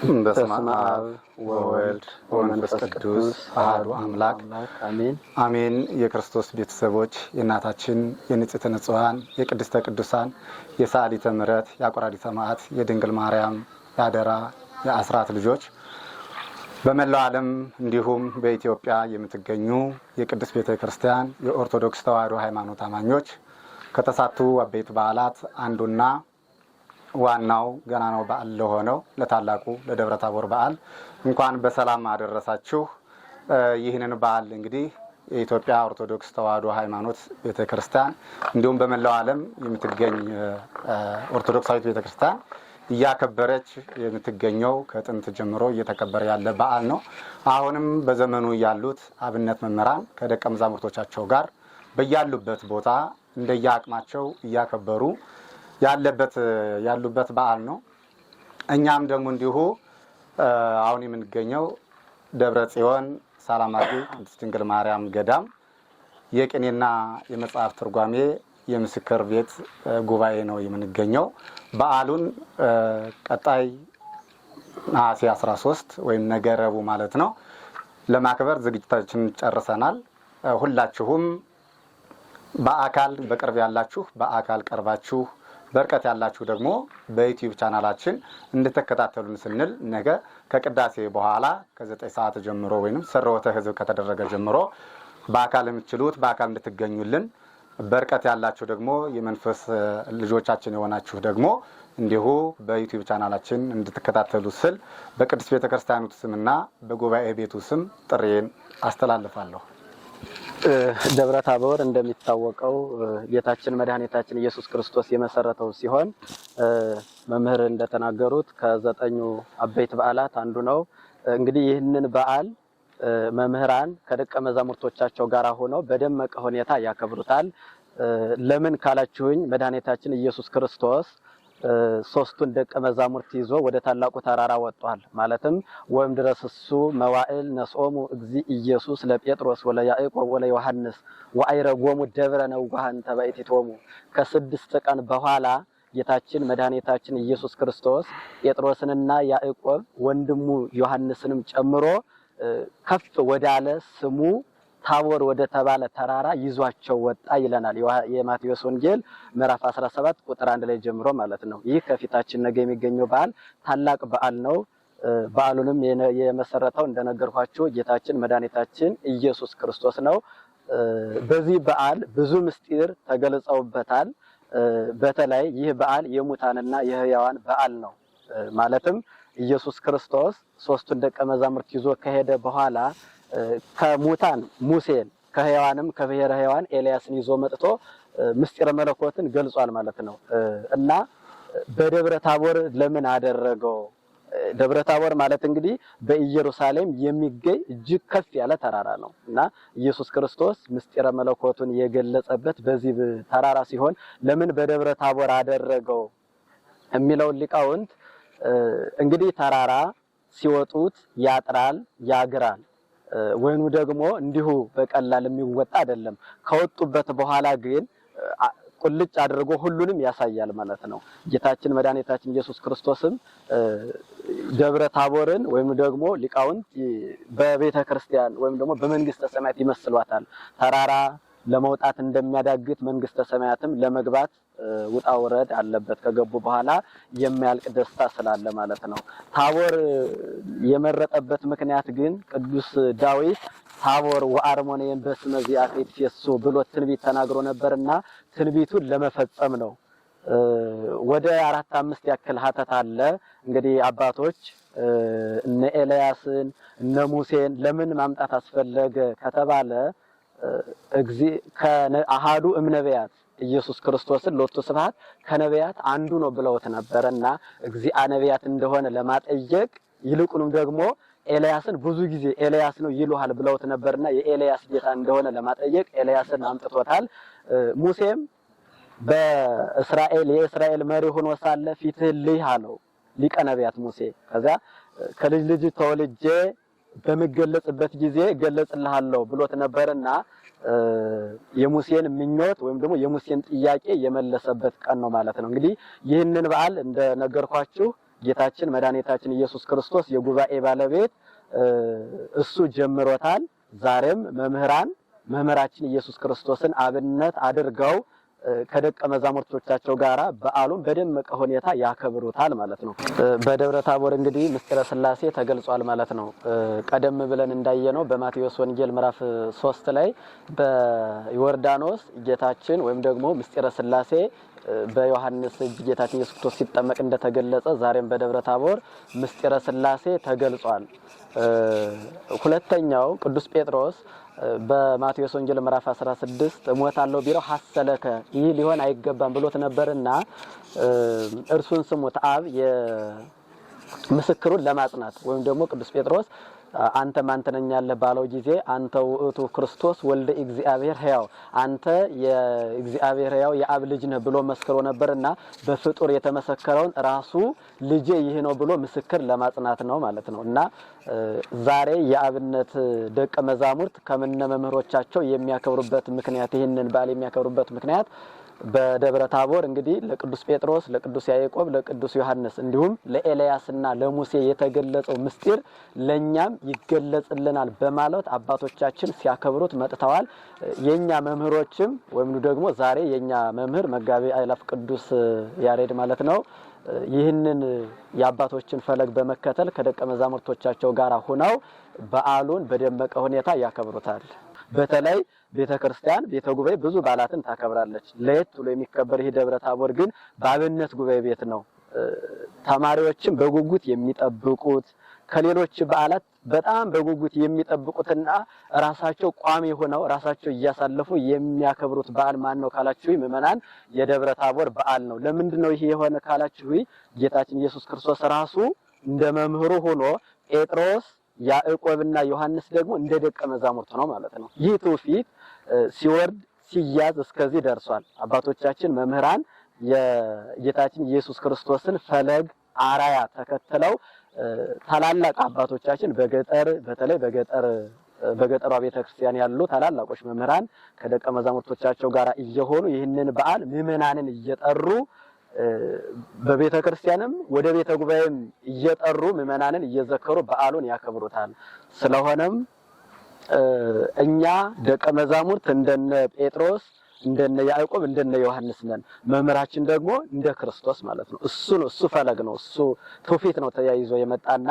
በስመ አብ ወወልድ ወመንፈስ ቅዱስ አሐዱ አምላክ አሜን አሜን። የክርስቶስ ቤተሰቦች የእናታችን የንጽሕተ ንጹሐን የቅድስተ ቅዱሳን የሰዓሊተ ምሕረት የአቁራሪተ መዓት የድንግል ማርያም ያደራ የአስራት ልጆች በመላው ዓለም እንዲሁም በኢትዮጵያ የምትገኙ የቅዱስ ቤተ ክርስቲያን የኦርቶዶክስ ተዋሕዶ ሃይማኖት አማኞች ከተሳቱ አበይት በዓላት አንዱና ዋናው ገና ነው በዓል ለሆነው ለታላቁ ለደብረ ታቦር በዓል እንኳን በሰላም አደረሳችሁ። ይህንን በዓል እንግዲህ የኢትዮጵያ ኦርቶዶክስ ተዋሕዶ ሃይማኖት ቤተክርስቲያን እንዲሁም በመላው ዓለም የምትገኝ ኦርቶዶክሳዊት ቤተክርስቲያን እያከበረች የምትገኘው ከጥንት ጀምሮ እየተከበረ ያለ በዓል ነው። አሁንም በዘመኑ ያሉት አብነት መምህራን ከደቀ መዛሙርቶቻቸው ጋር በያሉበት ቦታ እንደየአቅማቸው እያከበሩ ያሉበት በዓል ነው። እኛም ደግሞ እንዲሁ አሁን የምንገኘው ደብረ ጽዮን ሳላማቂ ቅድስት ድንግል ማርያም ገዳም የቅኔና የመጽሐፍ ትርጓሜ የምስክር ቤት ጉባኤ ነው የምንገኘው። በዓሉን ቀጣይ ነሐሴ 13 ወይም ነገ ረቡዕ ማለት ነው ለማክበር ዝግጅታችንን ጨርሰናል። ሁላችሁም በአካል በቅርብ ያላችሁ በአካል ቀርባችሁ በርቀት ያላችሁ ደግሞ በዩቲዩብ ቻናላችን እንድትከታተሉን ስንል ነገ ከቅዳሴ በኋላ ከ9 ሰዓት ጀምሮ ወይም ሰርወተ ሕዝብ ከተደረገ ጀምሮ በአካል የምትችሉት በአካል እንድትገኙልን፣ በርቀት ያላችሁ ደግሞ የመንፈስ ልጆቻችን የሆናችሁ ደግሞ እንዲሁ በዩቲዩብ ቻናላችን እንድትከታተሉ ስል በቅዱስ ቤተክርስቲያኑ ስምና በጉባኤ ቤቱ ስም ጥሪዬን አስተላልፋለሁ። ደብረ ታቦር እንደሚታወቀው ጌታችን መድኃኒታችን ኢየሱስ ክርስቶስ የመሰረተው ሲሆን መምህር እንደተናገሩት ከ9 አበይት በዓላት አንዱ ነው። እንግዲህ ይህንን በዓል መምህራን ከደቀ መዛሙርቶቻቸው ጋር ሆነው በደመቀ ሁኔታ ያከብሩታል። ለምን ካላችሁኝ መድኃኒታችን ኢየሱስ ክርስቶስ 3ቱን ደቀ መዛሙርት ይዞ ወደ ታላቁ ተራራ ወጥቷል። ማለትም ወይም ድረስ እሱ መዋዕል ነስኦሙ እግዚ ኢየሱስ ለጴጥሮስ ወለያዕቆብ ወለዮሐንስ ወአይረጎሙ ደብረ ነዋሃን ተባይቲቶሙ። ከ6 ቀን በኋላ ጌታችን መድኃኒታችን ኢየሱስ ክርስቶስ ጴጥሮስንና ያዕቆብ ወንድሙ ዮሐንስንም ጨምሮ ከፍ ወዳለ ስሙ ታቦር ወደ ተባለ ተራራ ይዟቸው ወጣ ይለናል የማቴዎስ ወንጌል ምዕራፍ 17 ቁጥር 1 ላይ ጀምሮ ማለት ነው። ይህ ከፊታችን ነገ የሚገኘው በዓል ታላቅ በዓል ነው። በዓሉንም የመሰረተው እንደነገርኳችሁ ጌታችን መድኃኒታችን ኢየሱስ ክርስቶስ ነው። በዚህ በዓል ብዙ ምስጢር ተገልጸውበታል። በተለይ ይህ በዓል የሙታንና የሕያዋን በዓል ነው። ማለትም ኢየሱስ ክርስቶስ 3ቱን ደቀ መዛሙርት ይዞ ከሄደ በኋላ ከሙታን ሙሴን ከሕያዋንም ከብሔረ ሕያዋን ኤልያስን ይዞ መጥቶ ምስጢረ መለኮትን ገልጿል ማለት ነው። እና በደብረ ታቦር ለምን አደረገው? ደብረ ታቦር ማለት እንግዲህ በኢየሩሳሌም የሚገኝ እጅግ ከፍ ያለ ተራራ ነው እና ኢየሱስ ክርስቶስ ምስጢረ መለኮቱን የገለጸበት በዚህ ተራራ ሲሆን ለምን በደብረ ታቦር አደረገው የሚለውን ሊቃውንት እንግዲህ ተራራ ሲወጡት ያጥራል፣ ያግራል ወይኑ ደግሞ እንዲሁ በቀላል የሚወጣ አይደለም። ከወጡበት በኋላ ግን ቁልጭ አድርጎ ሁሉንም ያሳያል ማለት ነው። ጌታችን መድኃኒታችን ኢየሱስ ክርስቶስም ደብረ ታቦርን ወይም ደግሞ ሊቃውንት በቤተ ክርስቲያን ወይም ደግሞ በመንግስተ ሰማያት ይመስሏታል። ተራራ ለመውጣት እንደሚያዳግት መንግስተ ሰማያትም ለመግባት ውጣ ወረድ አለበት። ከገቡ በኋላ የሚያልቅ ደስታ ስላለ ማለት ነው። ታቦር የመረጠበት ምክንያት ግን ቅዱስ ዳዊት ታቦር ወአርሞንኤም በስመ ዚአከ ይትፌሶ ብሎ ትንቢት ተናግሮ ነበርና ትንቢቱን ለመፈጸም ነው። ወደ 4-5 ያክል ሀተት አለ። እንግዲህ አባቶች እነ ኤልያስን እነ ሙሴን ለምን ማምጣት አስፈለገ ከተባለ ከአሃዱ እምነቢያት ኢየሱስ ክርስቶስን ሎቱ ስብሐት ከነቢያት አንዱ ነው ብለውት ነበርና እግዚአ ነቢያት እንደሆነ ለማጠየቅ ይልቁንም ደግሞ ኤልያስን ብዙ ጊዜ ኤልያስ ነው ይሉሃል ብለውት ነበርና የኤልያስ ጌታ እንደሆነ ለማጠየቅ ኤልያስን አምጥቶታል። ሙሴም የእስራኤል መሪ ሆኖ ሳለ ፊትህን ልይ አለው ሊቀ ነቢያት ሙሴ። ከዛ ከልጅ ልጅ ተወልጄ በመገለጽበት ጊዜ ገለጽልሃለሁ ብሎት ነበርና የሙሴን ምኞት ወይም ደግሞ የሙሴን ጥያቄ የመለሰበት ቀን ነው ማለት ነው። እንግዲህ ይህንን በዓል እንደነገርኳችሁ ጌታችን መድኃኒታችን ኢየሱስ ክርስቶስ የጉባኤ ባለቤት እሱ ጀምሮታል። ዛሬም መምህራችን ኢየሱስ ክርስቶስን አብነት አድርገው ከደቀ መዛሙርቶቻቸው ጋራ በዓሉን በደመቀ ሁኔታ ያከብሩታል ማለት ነው። በደብረ ታቦር እንግዲህ ምስጢረ ሥላሴ ተገልጿል ማለት ነው። ቀደም ብለን እንዳየነው በማቴዎስ ወንጌል ምዕራፍ 3 ላይ በዮርዳኖስ ጌታችን ወይም ደግሞ ምስጢረ ሥላሴ በዮሐንስ እጅ ጌታችን ኢየሱስ ክርስቶስ ሲጠመቅ እንደተገለጸ ዛሬም በደብረ ታቦር ምስጢረ ሥላሴ ተገልጿል። ሁለተኛው ቅዱስ ጴጥሮስ በማቴዎስ ወንጌል ምዕራፍ 16 እሞታለሁ ቢለው ሐሰለከ ይህ ሊሆን አይገባም ብሎት ነበርና እርሱን ስሙት አብ የምስክሩን ለማጽናት ወይም ደግሞ ቅዱስ ጴጥሮስ አንተ ማን ትነኛለህ ባለው ጊዜ አንተ ውእቱ ክርስቶስ ወልደ እግዚአብሔር ሕያው አንተ የእግዚአብሔር ሕያው የአብ ልጅ ነህ ብሎ መስክሮ ነበርና በፍጡር የተመሰከረውን ራሱ ልጄ ይህ ነው ብሎ ምስክር ለማጽናት ነው ማለት ነው። እና ዛሬ የአብነት ደቀ መዛሙርት ከመነ መምህሮቻቸው የሚያከብሩበት ምክንያት ይህንን በዓል የሚያከብሩበት ምክንያት በደብረ ታቦር እንግዲህ ለቅዱስ ጴጥሮስ፣ ለቅዱስ ያዕቆብ፣ ለቅዱስ ዮሐንስ እንዲሁም ለኤልያስና ለሙሴ የተገለጸው ምስጢር ለኛም ይገለጽልናል በማለት አባቶቻችን ሲያከብሩት መጥተዋል። የኛ መምህሮችም ወይም ደግሞ ዛሬ የኛ መምህር መጋቤ አእላፍ ቅዱስ ያሬድ ማለት ነው ይህንን የአባቶችን ፈለግ በመከተል ከደቀ መዛሙርቶቻቸው ጋር ሆነው በዓሉን በደመቀ ሁኔታ ያከብሩታል። በተለይ ቤተክርስቲያን ቤተ ጉባኤ ብዙ በዓላትን ታከብራለች። ለየት ብሎ የሚከበር ይህ ደብረ ታቦር ግን በአብነት ጉባኤ ቤት ነው። ተማሪዎችም በጉጉት የሚጠብቁት ከሌሎች በዓላት በጣም በጉጉት የሚጠብቁትና ራሳቸው ቋሚ ሆነው ራሳቸው እያሳለፉ የሚያከብሩት በዓል ማን ነው ካላችሁ ምእመናን የደብረ ታቦር በዓል ነው። ለምንድነው ይሄ የሆነ ካላችሁ ጌታችን ኢየሱስ ክርስቶስ ራሱ እንደ መምህሩ ሆኖ ጴጥሮስ ያዕቆብና ዮሐንስ ደግሞ እንደ ደቀ መዛሙርት ነው ማለት ነው። ይህ ትውፊት ሲወርድ ሲያዝ እስከዚህ ደርሷል። አባቶቻችን መምህራን የጌታችን ኢየሱስ ክርስቶስን ፈለግ አራያ ተከትለው ታላላቅ አባቶቻችን በገጠር በተለይ በገጠሯ ቤተክርስቲያን ያሉ ታላላቆች መምህራን ከደቀ መዛሙርቶቻቸው ጋር እየሆኑ ይህንን በዓል ምእመናንን እየጠሩ በቤተ ክርስቲያንም ወደ ቤተ ጉባኤም እየጠሩ ምእመናንን እየዘከሩ በዓሉን ያከብሩታል። ስለሆነም እኛ ደቀ መዛሙርት እንደነ ጴጥሮስ እንደነ ያዕቆብ እንደነ ዮሐንስ ነን። መምህራችን ደግሞ እንደ ክርስቶስ ማለት ነው። እሱ ፈለግ ነው፣ እሱ ትውፊት ነው ተያይዞ የመጣና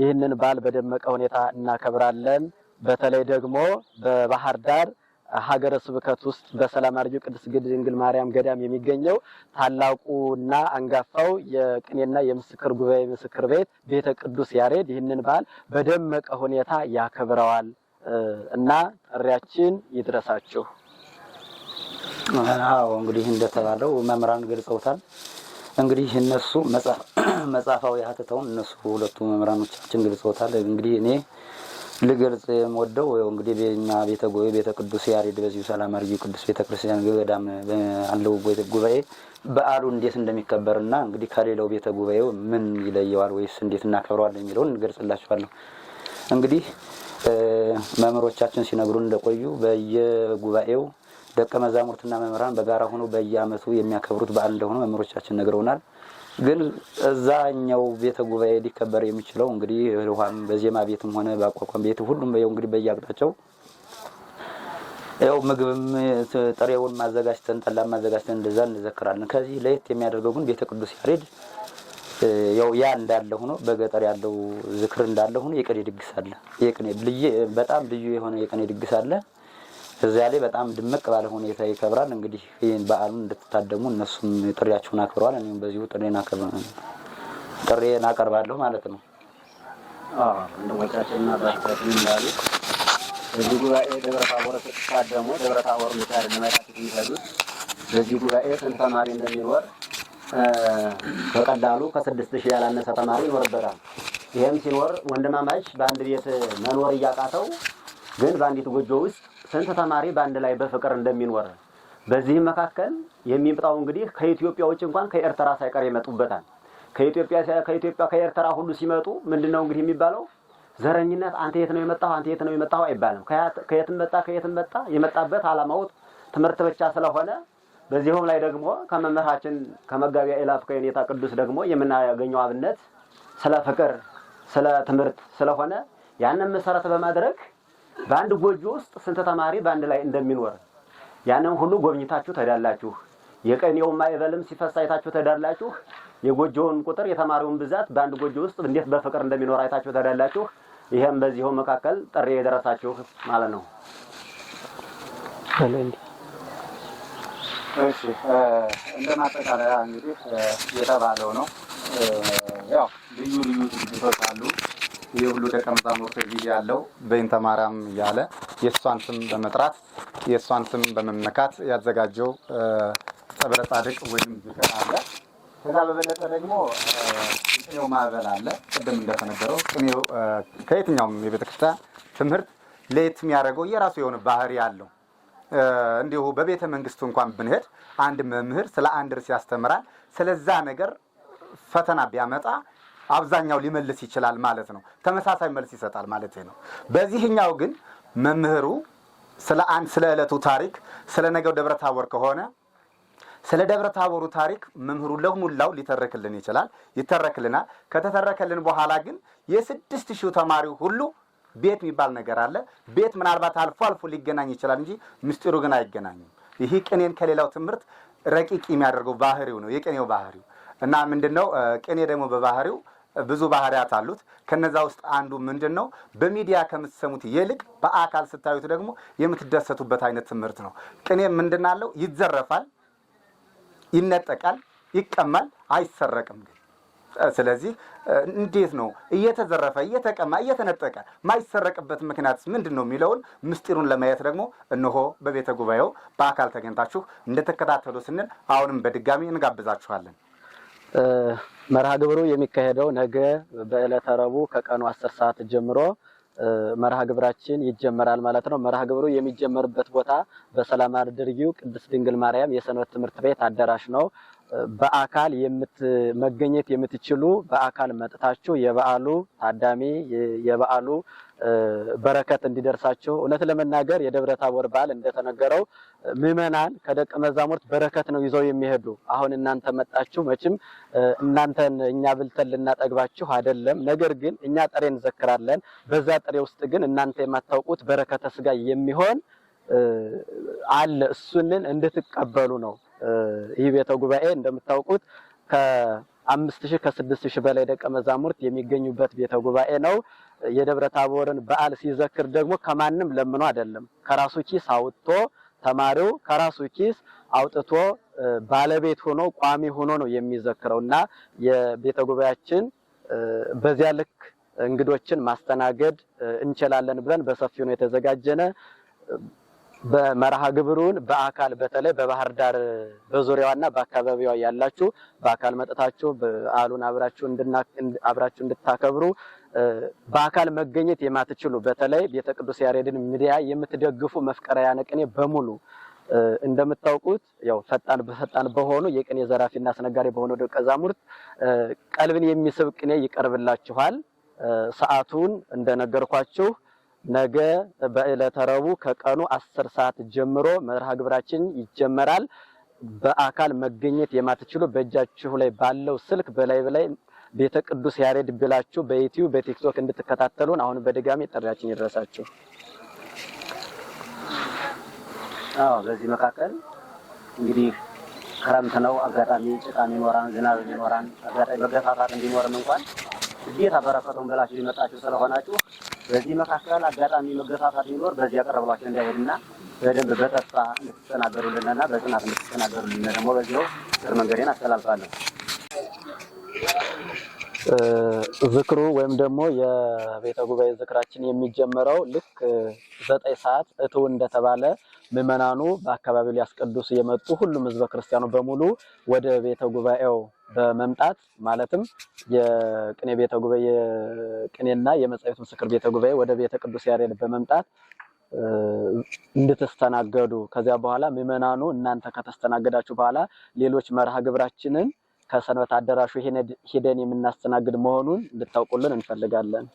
ይህንን በዓል በደመቀ ሁኔታ እናከብራለን። በተለይ ደግሞ በባህር ዳር ሀገረ ስብከት ውስጥ በሰላም አርጆ ቅድስት ድንግል ማርያም ገዳም የሚገኘው ታላቁና አንጋፋው የቅኔና የምስክር ጉባኤ ምስክር ቤት ቤተ ቅዱስ ያሬድ ይህንን በዓል በደመቀ ሁኔታ ያከብረዋል እና ጥሪያችን ይድረሳችሁ። አዎ እንግዲህ እንደተባለው መምህራን ገልጸውታል። እንግዲህ እነሱ መጽሐፋዊ ሀተታውን እነሱ ሁለቱ መምህራኖቻችን ገልጸውታል። እንግዲህ እኔ ልገልጽ የምወደው እንግዲህ በእኛ ቤተ ጉባኤ ቤተ ቅዱስ ያሬድ በዚሁ ሰላም አርጊ ቅዱስ ቤተክርስቲያን ገዳም አለው ጉባኤ በዓሉ እንዴት እንደሚከበርና እንግዲህ ከሌላው ቤተ ጉባኤው ምን ይለየዋል ወይስ እንዴት እናከብረዋለን የሚለውን እንገልጽላችኋለሁ። እንግዲህ መምህሮቻችን ሲነግሩን እንደቆዩ በየጉባኤው ደቀ መዛሙርትና መምህራን በጋራ ሆነው በየዓመቱ የሚያከብሩት በዓል እንደሆነ መምህሮቻችን ነግረውናል። ግን እዛኛው ቤተ ጉባኤ ሊከበር የሚችለው እንግዲህ ውሃም በዜማ ቤትም ሆነ በአቋቋም ቤት ሁሉም እንግዲህ በየአቅጣጫው ምግብም ጥሬውን ማዘጋጅተን ጠላም ማዘጋጅተን እንደዛ እንዘክራለን። ከዚህ ለየት የሚያደርገው ግን ቤተ ቅዱስ ያሬድ ያ እንዳለ ሆኖ በገጠር ያለው ዝክር እንዳለ ሆኖ የቅኔ ድግስ አለ። የቅኔ በጣም ልዩ የሆነ የቅኔ ድግስ አለ። እዚያ ላይ በጣም ድምቅ ባለ ሁኔታ ይከብራል። እንግዲህ ይህን በዓሉን እንድትታደሙ እነሱም ጥሪያቸውን አክብረዋል። እኔም በዚሁ ጥሬን አቀርባለሁ ማለት ነው። ወንድሞቻችንና አባቶቻችን እንዳሉ በዚህ ጉባኤ ደብረ ታቦር ስትታደሙ ደብረ ታቦር ምሳሌ ለማየት የሚሄዱት በዚህ ጉባኤ ስንት ተማሪ እንደሚኖር በቀላሉ ከ6000 ያላነሰ ተማሪ ይኖርበታል። ይሄም ሲኖር ወንድማማች በአንድ ቤት መኖር እያቃተው ግን በአንዲት ጎጆ ውስጥ ስንት ተማሪ በአንድ ላይ በፍቅር እንደሚኖር በዚህ መካከል የሚመጣው እንግዲህ ከኢትዮጵያ ውጭ እንኳን ከኤርትራ ሳይቀር ይመጡበታል። ከኢትዮጵያ ከኤርትራ ሁሉ ሲመጡ ምንድነው እንግዲህ የሚባለው ዘረኝነት አንተ የት ነው የመጣው አይባልም። ከየትም መጣ የመጣበት ዓላማው ትምህርት ብቻ ስለሆነ በዚህም ላይ ደግሞ ከመምህራችን ከመጋቢ አእላፍ ከየኔታ ቅዱስ ደግሞ የምናገኘው አብነት ስለ ፍቅር፣ ስለ ትምህርት ስለሆነ ያንን መሰረት በማድረግ በአንድ ጎጆ ውስጥ ስንት ተማሪ በአንድ ላይ እንደሚኖር ያንን ሁሉ ጎብኝታችሁ ተዳላችሁ። የቀኔው ማይበልም ሲፈሳ አይታችሁ ተዳላችሁ። የጎጆውን ቁጥር የተማሪውን ብዛት በአንድ ጎጆ ውስጥ እንዴት በፍቅር እንደሚኖር አይታችሁ ተዳላችሁ። ይሄም በዚሁ መካከል ጥሪ የደረሳችሁ ማለት ነው። እሺ እንደማጠቃለያ እንግዲህ የተባለው ነው። ያው ልዩ ልዩ ዝግጅቶች አሉ። የሁሉ ደቀ መዛሙርት እዚህ ያለው በእንተ ማርያም እያለ የእሷን ስም በመጥራት የእሷን ስም በመመካት ያዘጋጀው ጸበለ ጻድቅ ወይም ዝክር አለ። ከዛ በበለጠ ደግሞ ቅኔው ማዕበል አለ። ቅድም እንደተነገረው ቅኔው ከየትኛውም የቤተክርስቲያን ትምህርት ለየት የሚያደርገው የራሱ የሆነ ባህሪ አለው። እንዲሁ በቤተ መንግስቱ እንኳን ብንሄድ አንድ መምህር ስለ አንድ ርዕስ ያስተምራል። ስለዛ ነገር ፈተና ቢያመጣ አብዛኛው ሊመልስ ይችላል ማለት ነው። ተመሳሳይ መልስ ይሰጣል ማለት ነው። በዚህኛው ግን መምህሩ ስለ ዕለቱ ታሪክ ስለ ነገው ደብረ ታቦር ከሆነ ስለ ደብረ ታቦሩ ታሪክ መምህሩ ለሙላው ሊተረክልን ይችላል፣ ይተረክልናል። ከተተረከልን በኋላ ግን የ6000 ተማሪው ሁሉ ቤት የሚባል ነገር አለ። ቤት ምናልባት አልፎ አልፎ ሊገናኝ ይችላል እንጂ ምስጢሩ ግን አይገናኝም። ይህ ቅኔን ከሌላው ትምህርት ረቂቅ የሚያደርገው ባህሪው ነው፣ የቅኔው ባህሪው እና ምንድነው? ቅኔ ደግሞ በባህሪው ብዙ ባህሪያት አሉት። ከነዛ ውስጥ አንዱ ምንድነው? በሚዲያ ከምትሰሙት ይልቅ በአካል ስታዩት ደግሞ የምትደሰቱበት አይነት ትምህርት ነው። ቅኔ ምንድናለው? ይዘረፋል፣ ይነጠቃል፣ ይቀማል፣ አይሰረቅም ግን። ስለዚህ እንዴት ነው እየተዘረፈ እየተቀማ እየተነጠቀ ማይሰረቅበት ምክንያት ምንድነው የሚለውን ምስጢሩን ለማየት ደግሞ እነሆ በቤተ ጉባኤው በአካል ተገኝታችሁ እንደተከታተሉ ስንል አሁንም በድጋሚ እንጋብዛችኋለን። መርሃ ግብሩ የሚካሄደው ነገ በዕለተ ረቡዕ ከቀኑ 10 ሰዓት ጀምሮ መርሃ ግብራችን ይጀመራል ማለት ነው። መርሃ ግብሩ የሚጀመርበት ቦታ በሰላም አድርጊው ቅድስት ድንግል ማርያም የሰንበት ትምህርት ቤት አዳራሽ ነው። በአካል መገኘት የምትችሉ በአካል መጥታችሁ የበዓሉ ታዳሚ የበዓሉ በረከት እንዲደርሳችሁ። እውነት ለመናገር የደብረ ታቦር በዓል እንደተነገረው ምዕመናን ከደቀ መዛሙርት በረከት ነው ይዘው የሚሄዱ። አሁን እናንተ መጣችሁ መቼም እናንተን እኛ ብልተን ልናጠግባችሁ አይደለም። ነገር ግን እኛ ጥሬ እንዘክራለን። በዛ ጥሬ ውስጥ ግን እናንተ የማታውቁት በረከተ ስጋ የሚሆን አለ። እሱንን እንድትቀበሉ ነው። ይህ ቤተ ጉባኤ እንደምታውቁት ከ5000 ከ6000 በላይ ደቀ መዛሙርት የሚገኙበት ቤተ ጉባኤ ነው። የደብረ ታቦርን በዓል ሲዘክር ደግሞ ከማንም ለምኖ አይደለም፣ ከራሱ ኪስ አውጥቶ ተማሪው ከራሱ ኪስ አውጥቶ ባለቤት ሆኖ ቋሚ ሆኖ ነው የሚዘክረውና የቤተ ጉባኤያችን በዚያ ልክ እንግዶችን ማስተናገድ እንችላለን ብለን በሰፊው ነው የተዘጋጀነ። በመርሃ ግብሩን በአካል በተለይ በባህር ዳር በዙሪያዋና በአካባቢዋ ያላችሁ በአካል መጥታችሁ በዓሉን አብራችሁ እንድታከብሩ በአካል መገኘት የማትችሉ በተለይ ቤተ ቅዱስ ያሬድን ሚዲያ የምትደግፉ መፍቀሪያነ ቅኔ በሙሉ እንደምታውቁት ያው ፈጣን በሆኑ የቅኔ ዘራፊና አስነጋሪ በሆኑ ደቀ መዛሙርት ቀልብን የሚስብ ቅኔ ይቀርብላችኋል። ሰዓቱን እንደነገርኳችሁ ነገ በዕለተ ረቡዕ ከቀኑ 10 ሰዓት ጀምሮ መርሃ ግብራችን ይጀመራል። በአካል መገኘት የማትችሉ በእጃችሁ ላይ ባለው ስልክ በላይ ቤተ ቅዱስ ያሬድ ብላችሁ በዩቲዩብ በቲክቶክ እንድትከታተሉን አሁን በድጋሚ ጥሪያችን ይድረሳችሁ። በዚህ መካከል እንግዲህ ክረምት ነው። አጋጣሚ ጭቃ ይኖራን፣ ዝናብ ይኖራን፣ አጋጣሚ መገፋፋት እንዲኖርም እንኳን ግዴታ በረከቱን ብላችሁ ሊመጣችሁ ስለሆናችሁ በዚህ መካከል አጋጣሚ መገፋፋት ይኖር በዚህ ያቀረብላችሁ እንዳይሄድና በደንብ በተስፋ እንድትተናገሩልንና በጽናት እንድትተናገሩልን ደግሞ በዚያው ጥር መንገዴን አስተላልፋለሁ። ዝክሩ ወይም ደግሞ የቤተ ጉባኤ ዝክራችን የሚጀመረው ልክ 9 ሰዓት እትው እንደተባለ ምዕመናኑ በአካባቢው ሊያስቀድሱ የመጡ ሁሉም ህዝበ ክርስቲያኑ በሙሉ ወደ ቤተ ጉባኤው በመምጣት ማለትም የቅኔ ቤተ ጉባኤ የቅኔና የመጻሕፍት ምስክር ቤተ ጉባኤ ወደ ቤተ ቅዱስ ያሬድ በመምጣት እንድትስተናገዱ ከዚያ በኋላ ምዕመናኑ እናንተ ከተስተናገዳችሁ በኋላ ሌሎች መርሃ ግብራችንን ከሰንበት አዳራሹ ሄደን የምናስተናግድ መሆኑን እንድታውቁልን እንፈልጋለን።